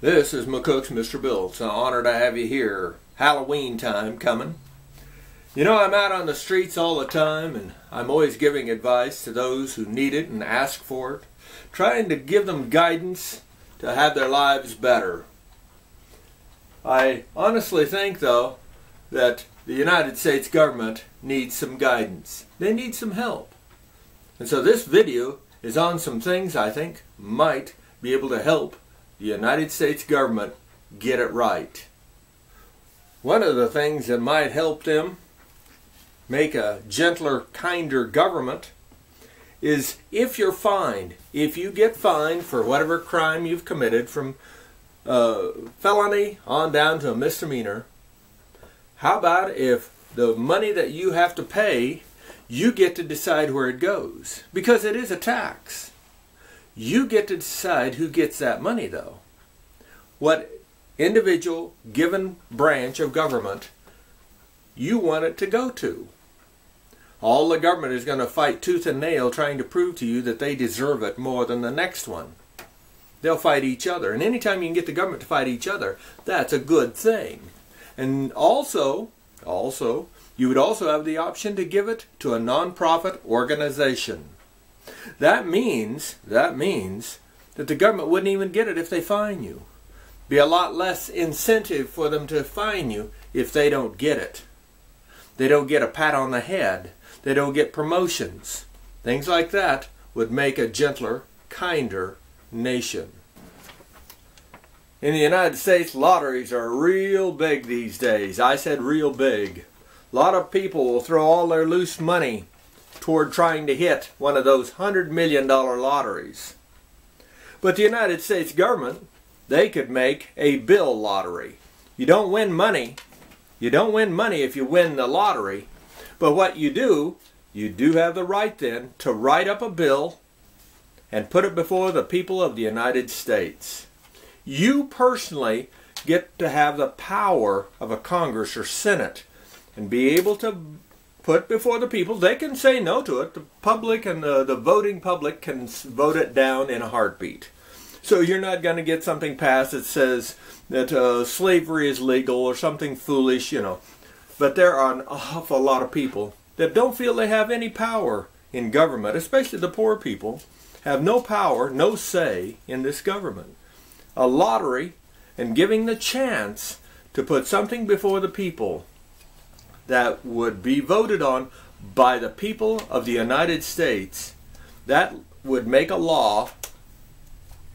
This is McCook's Mr. Bill. It's an honor to have you here. Halloween time coming. You know, I'm out on the streets all the time, and I'm always giving advice to those who need it and ask for it, trying to give them guidance to have their lives better. I honestly think, though, that the United States government needs some guidance. They need some help. And so this video is on some things I think might be able to help the United States government get it right. One of the things that might help them make a gentler, kinder government is if you're fined. If you get fined for whatever crime you've committed, from felony on down to a misdemeanor, how about if the money that you have to pay, you get to decide where it goes? Because it is a tax. You get to decide who gets that money, though. What individual given branch of government you want it to go to. All the government is going to fight tooth and nail trying to prove to you that they deserve it more than the next one. They'll fight each other. And anytime you can get the government to fight each other, that's a good thing. And also, you would also have the option to give it to a non-profit organization. That means that the government wouldn't even get it if they fine you. Be a lot less incentive for them to fine you if they don't get it. They don't get a pat on the head. They don't get promotions. Things like that would make a gentler, kinder nation. In the United States, lotteries are real big these days. I said real big. A lot of people will throw all their loose money toward trying to hit one of those $100 million lotteries. But the United States government, they could make a bill lottery. You don't win money. You don't win money if you win the lottery. But what you do have the right then to write up a bill and put it before the people of the United States. You personally get to have the power of a Congress or Senate and be able to put before the people. They can say no to it. The public and the voting public can vote it down in a heartbeat. So you're not going to get something passed that says that slavery is legal or something foolish, you know. But there are an awful lot of people that don't feel they have any power in government, especially the poor people, have no power, no say in this government. A lottery and giving the chance to put something before the people that would be voted on by the people of the United States, that would make a law,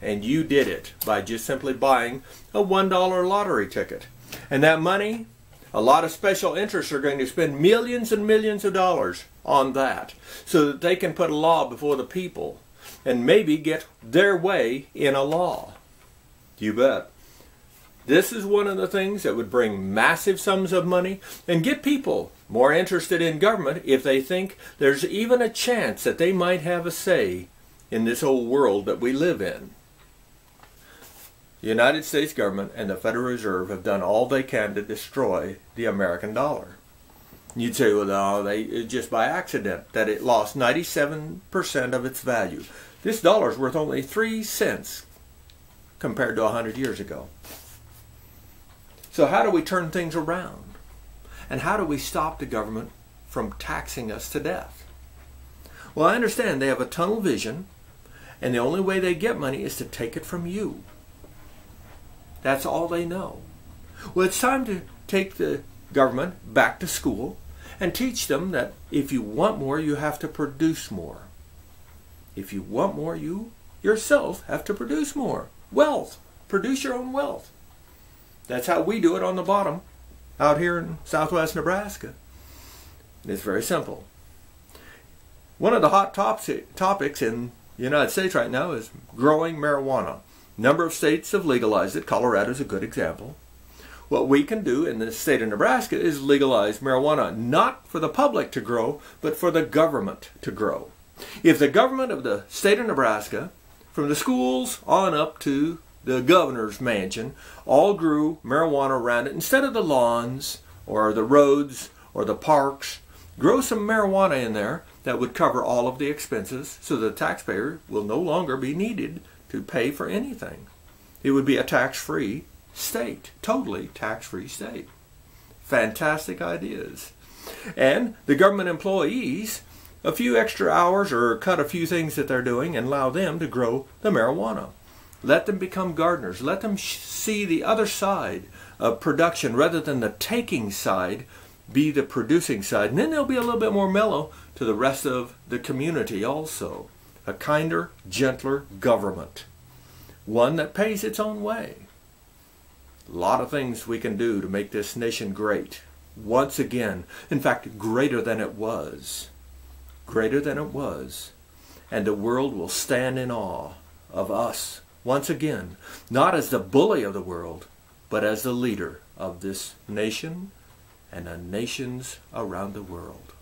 and you did it by just simply buying a $1 lottery ticket. And that money, a lot of special interests are going to spend millions and millions of dollars on that so that they can put a law before the people and maybe get their way in a law. You bet. This is one of the things that would bring massive sums of money and get people more interested in government if they think there's even a chance that they might have a say in this old world that we live in. The United States government and the Federal Reserve have done all they can to destroy the American dollar. You'd say, well, no, it's just by accident that it lost 97% of its value. This dollar is worth only 3 cents compared to 100 years ago. So how do we turn things around? And how do we stop the government from taxing us to death? Well, I understand they have a tunnel vision, and the only way they get money is to take it from you. That's all they know. Well, it's time to take the government back to school and teach them that if you want more, you have to produce more. If you want more, you yourself have to produce more. Wealth. Produce your own wealth. That's how we do it on the bottom out here in southwest Nebraska. It's very simple. One of the hot topics in the United States right now is growing marijuana. A number of states have legalized it. Colorado is a good example. What we can do in the state of Nebraska is legalize marijuana, not for the public to grow, but for the government to grow. If the government of the state of Nebraska, from the schools on up to the governor's mansion, all grew marijuana around it, instead of the lawns or the roads or the parks, grow some marijuana in there that would cover all of the expenses so the taxpayer will no longer be needed to pay for anything. It would be a tax-free state, totally tax-free state. Fantastic ideas. And the government employees, a few extra hours or cut a few things that they're doing and allow them to grow the marijuana. Let them become gardeners. Let them see the other side of production rather than the taking side be the producing side. And then they'll be a little bit more mellow to the rest of the community also. A kinder, gentler government. One that pays its own way. A lot of things we can do to make this nation great. Once again, in fact, greater than it was. Greater than it was. And the world will stand in awe of us once again, not as the bully of the world, but as the leader of this nation and the nations around the world.